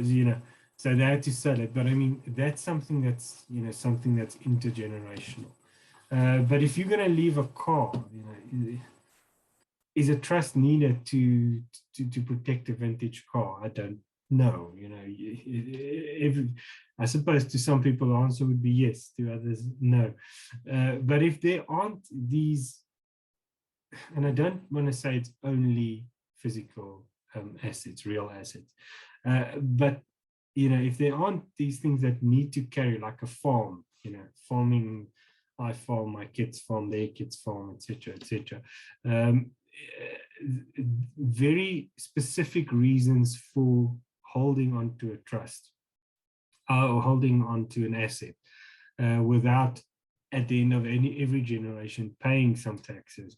they had to sell it. But I mean, that's something that's intergenerational. But if you're going to leave a car, is a trust needed to protect a vintage car? I don't know. I suppose to some people the answer would be yes, to others no. But if there aren't these, and I don't want to say it's only physical assets, real assets, but if there aren't these things that need to carry, like a farm, farming, I farm, my kids farm, their kids farm, etc., etc. Very specific reasons for holding on to a trust or holding on to an asset without, at the end of every generation, paying some taxes.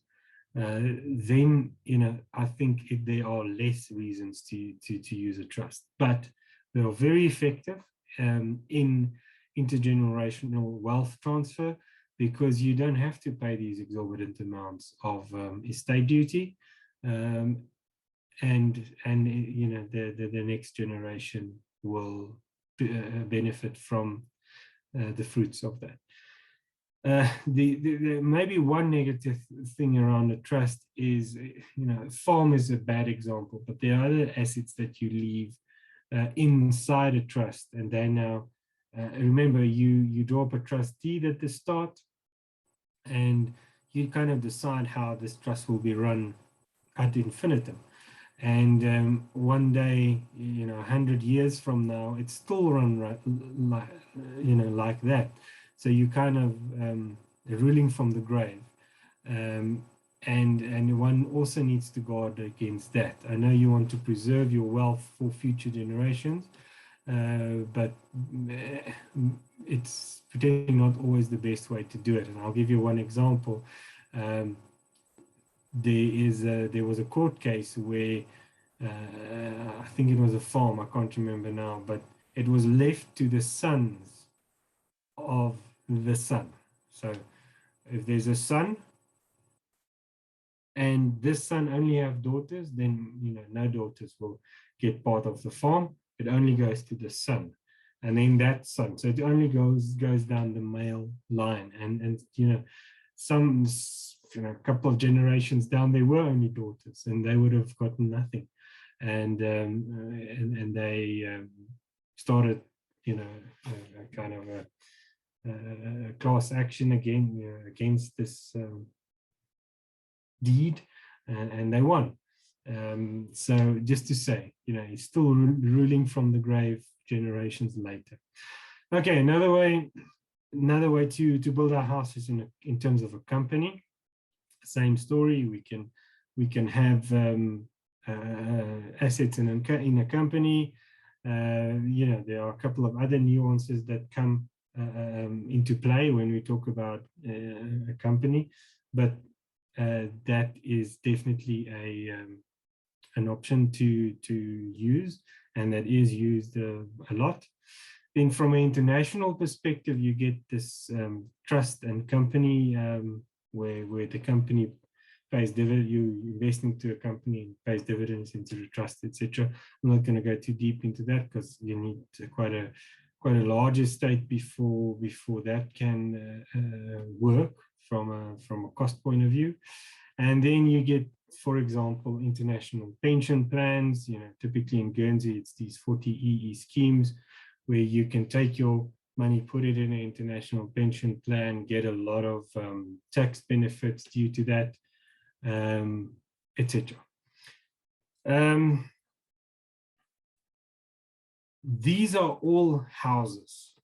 Then I think there are less reasons to use a trust, but they are very effective in intergenerational wealth transfer, because you don't have to pay these exorbitant amounts of estate duty, and the next generation will benefit from the fruits of that. The maybe one negative thing around a trust is, farm is a bad example, but there are other assets that you leave inside a trust, and then now remember, you draw up a trust deed at the start, and you kind of decide how this trust will be run ad infinitum. And one day, 100 years from now, it's still run like that. So you kind of ruling from the grave. And one also needs to guard against that. I know you want to preserve your wealth for future generations, but it's potentially not always the best way to do it. And I'll give you one example. There was a court case where I think it was a farm, I can't remember now, but it was left to the sons of the son. So if there's a son and this son only have daughters, then no daughters will get part of the farm. It only goes to the son, and then that son. So it only goes down the male line, and some a couple of generations down, there were only daughters, and they would have gotten nothing, and they started a kind of a class action against this deed, and they won. So just to say, he's still ruling from the grave generations later. Okay, another way to build our house is in terms of a company. Same story. We can have assets in a company. There are a couple of other nuances that come into play when we talk about a company, but that is definitely an option to use, and that is used a lot. Then from an international perspective, you get this trust and company where the company pays dividends, you invest into a company and pays dividends into the trust, etc. I'm not going to go too deep into that because you need quite a large estate before that can work from a cost point of view. And then you get for example, international pension plans. Typically in Guernsey, it's these 40EE schemes where you can take your money, put it in an international pension plan, get a lot of tax benefits due to that, etc. These are all houses,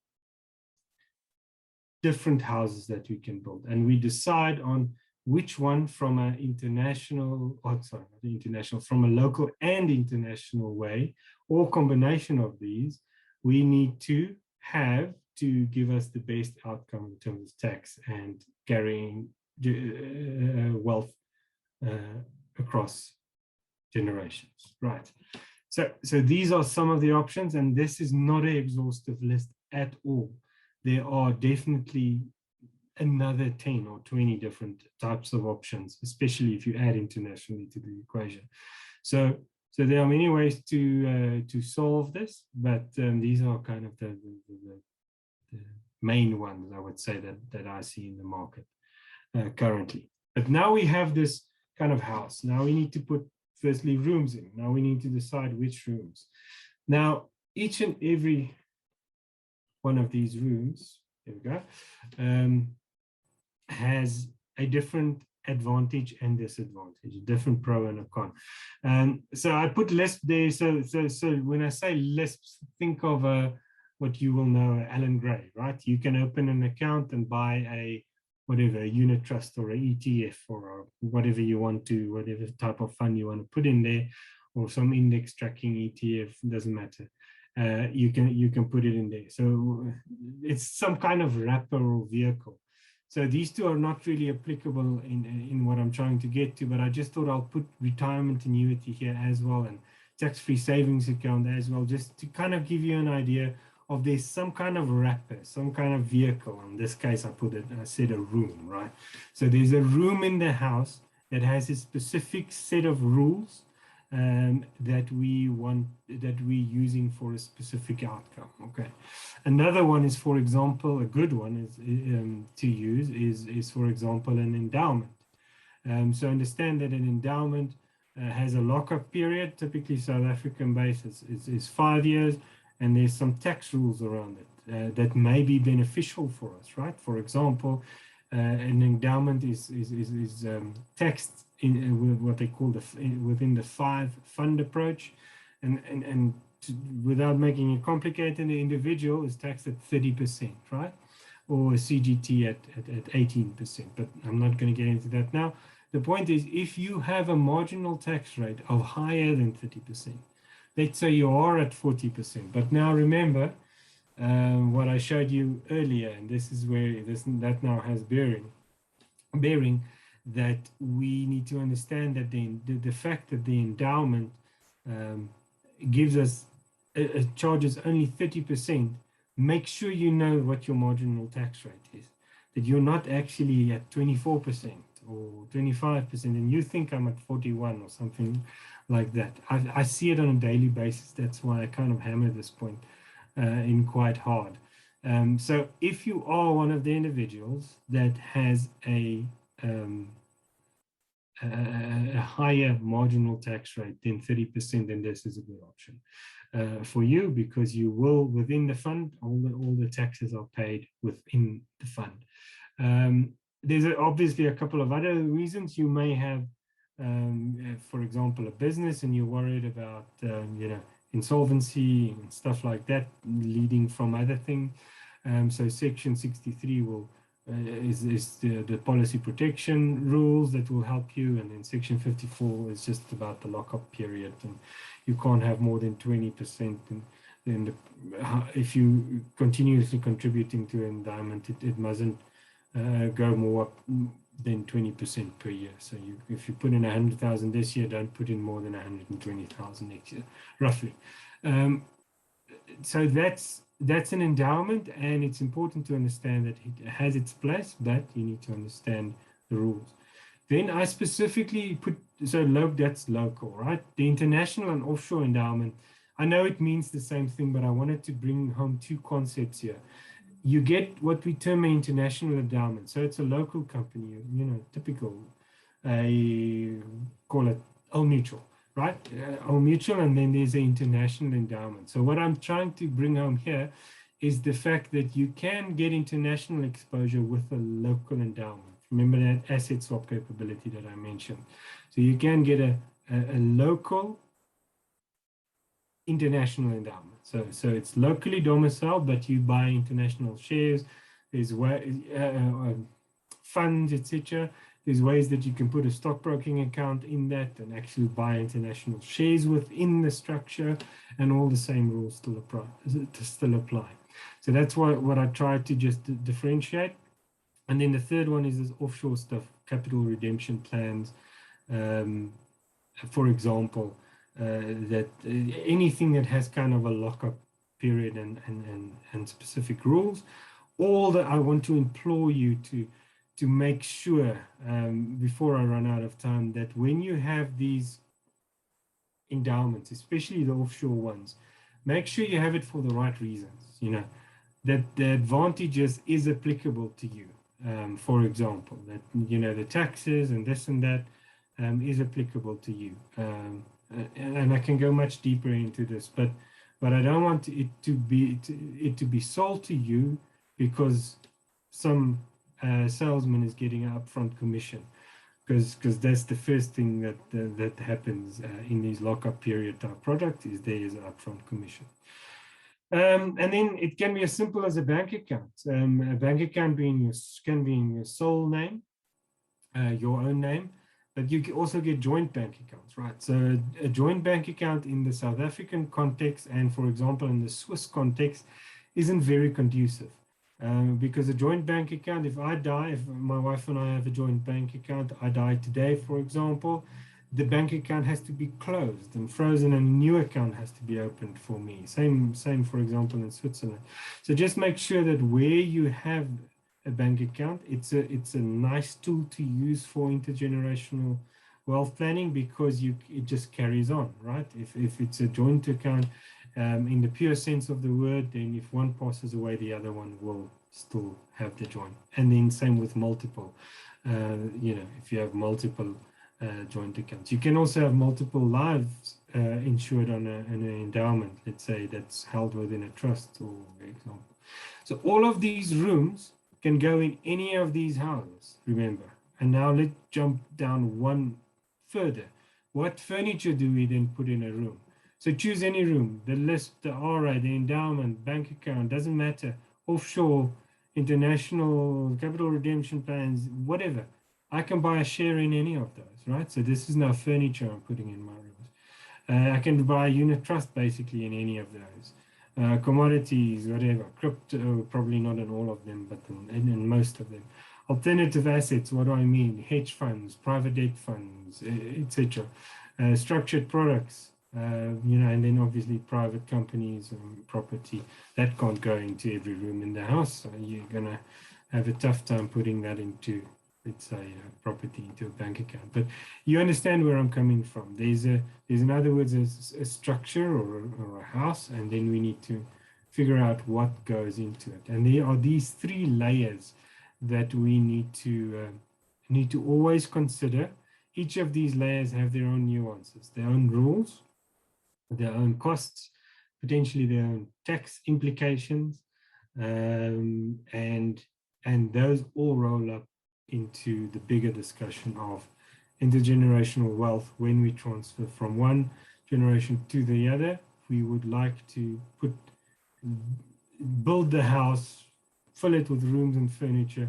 different houses that we can build, and we decide on which one from an international, from a local and international way, or combination of these, we need to have to give us the best outcome in terms of tax and carrying wealth across generations, right? So these are some of the options, and this is not an exhaustive list at all. There are definitely another 10 or 20 different types of options, especially if you add internationally to the equation. So there are many ways to solve this, but these are kind of the main ones, I would say, that I see in the market currently. But now we have this kind of house. Now we need to put firstly rooms in. Now we need to decide which rooms. Now each and every one of these rooms, there we go, has a different advantage and disadvantage, a different pro and a con. So I put LISP there. So when I say LISP, think of what you will know, Alan Gray, right? You can open an account and buy a whatever, a unit trust or an ETF or whatever you want to, whatever type of fund you want to put in there, or some index tracking ETF, doesn't matter. You can put it in there. So it's some kind of wrapper or vehicle. So these two are not really applicable in what I'm trying to get to, but I just thought I'll put retirement annuity here as well, and tax-free savings account as well, just to kind of give you an idea of there's some kind of wrapper, some kind of vehicle. In this case, I said a room, right? So there's a room in the house that has a specific set of rules that we're using for a specific outcome. Okay. Another one is, for example, a good one is to use is for example an endowment. So understand that an endowment has a lockup period. Typically, South African basis is 5 years, and there's some tax rules around it that may be beneficial for us, right? For example, an endowment is taxed in what they call within the 5 fund approach, and without making it complicated, the individual is taxed at 30%, right? Or a CGT at 18%, but I'm not going to get into that now. The point is, if you have a marginal tax rate of higher than 30%, let's say you are at 40%, but now remember what I showed you earlier, and this is where that now has bearing, that we need to understand that the fact that the endowment gives us charges only 30%, make sure you know what your marginal tax rate is, that you're not actually at 24% or 25%, and you think I'm at 41 or something like that. I see it on a daily basis. That's why I kind of hammer this point in quite hard. So if you are one of the individuals that has a higher marginal tax rate than 30%, then this is a good option for you, because you will, within the fund, all the taxes are paid within the fund. There's obviously a couple of other reasons. You may have, for example, a business, and you're worried about, insolvency and stuff like that, leading from other things. So Section 63 is the policy protection rules that will help you, and then Section 54 is just about the lockup period, and you can't have more than 20%. And then if you continuously contributing to an endowment, it mustn't go more up than 20% per year. So if you put in 100,000 this year, don't put in more than 120,000 next year, roughly. So that's an endowment, and it's important to understand that it has its place, but you need to understand the rules. Then I specifically put, that's local, right? The international and offshore endowment, I know it means the same thing, but I wanted to bring home 2 concepts here. You get what we term an international endowment. So it's a local company, typical, a call it Old Mutual, right? Old Mutual, and then there's an international endowment. So what I'm trying to bring home here is the fact that you can get international exposure with a local endowment. Remember that asset swap capability that I mentioned. So you can get a local international endowment. So it's locally domiciled, but you buy international shares. There's funds, etc. There's ways that you can put a stockbroking account in that and actually buy international shares within the structure, and all the same rules still apply. So that's what I tried to just differentiate. And then the third one is this offshore stuff, capital redemption plans, for example, that anything that has kind of a lockup period and specific rules. All that I want to implore you to make sure, before I run out of time, that when you have these endowments, especially the offshore ones, make sure you have it for the right reasons, that the advantages is applicable to you. For example, that, the taxes and this and that is applicable to you. And I can go much deeper into this, but I don't want it to be sold to you because some salesman is getting an upfront commission, because that's the first thing that happens in these lockup period type products, is there is an upfront commission. And then it can be as simple as a bank account. A bank account can be in your sole name, your own name, but you can also get joint bank accounts, right? So a joint bank account in the South African context, and for example in the Swiss context, isn't very conducive. Because a joint bank account, if I die, if my wife and I have a joint bank account, I die today, for example, the bank account has to be closed and frozen, and a new account has to be opened for me. Same, for example, in Switzerland. So just make sure that where you have a bank account, it's a nice tool to use for intergenerational wealth planning, because it just carries on, right? If it's a joint account, in the pure sense of the word, then if one passes away, the other one will still have the joint. And then same with multiple. If you have multiple joint accounts, you can also have multiple lives insured on an endowment, let's say, that's held within a trust, for example. So all of these rooms can go in any of these houses, remember. And now let's jump down one further. What furniture do we then put in a room? So choose any room, the list, the RA, the endowment, bank account, doesn't matter, offshore, international, capital redemption plans, whatever. I can buy a share in any of those, right? So this is now furniture I'm putting in my rooms. I can buy a unit trust basically in any of those. Commodities, whatever, crypto, probably not in all of them, but in most of them. Alternative assets, what do I mean? Hedge funds, private debt funds, etc. Structured products, and then obviously private companies and property. That can't go into every room in the house. So you're going to have a tough time putting that into, let's say, property into a bank account. But you understand where I'm coming from. There's in other words, a structure or a house, and then we need to figure out what goes into it. And there are these three layers that we need to always consider. Each of these layers have their own nuances, their own rules, their own costs, potentially their own tax implications, and those all roll up into the bigger discussion of intergenerational wealth. When we transfer from one generation to the other, we would like to build the house, fill it with rooms and furniture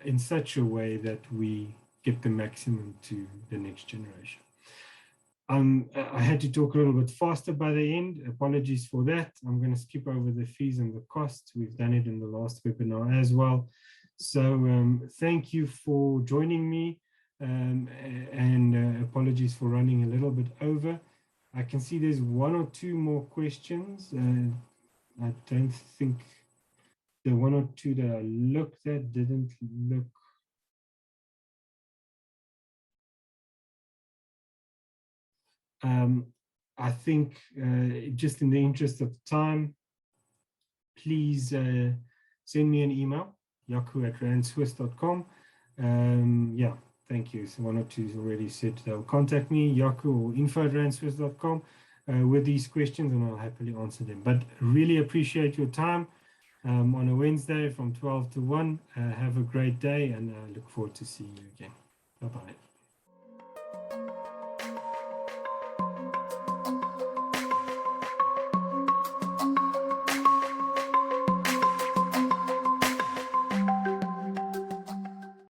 in such a way that we get the maximum to the next generation. I had to talk a little bit faster by the end. Apologies for that. I'm going to skip over the fees and the costs. We've done it in the last webinar as well. So thank you for joining me, and apologies for running a little bit over. I can see there's one or two more questions. I don't think the one or two that I looked at didn't look. I think just in the interest of time, please send me an email, jaco@randswiss.com. Yeah, thank you. So one or two already said they'll contact me, Jaco or info@randstwist.com with these questions, and I'll happily answer them. But really appreciate your time on a Wednesday from 12 to 1. Have a great day, and I look forward to seeing you again. Bye-bye.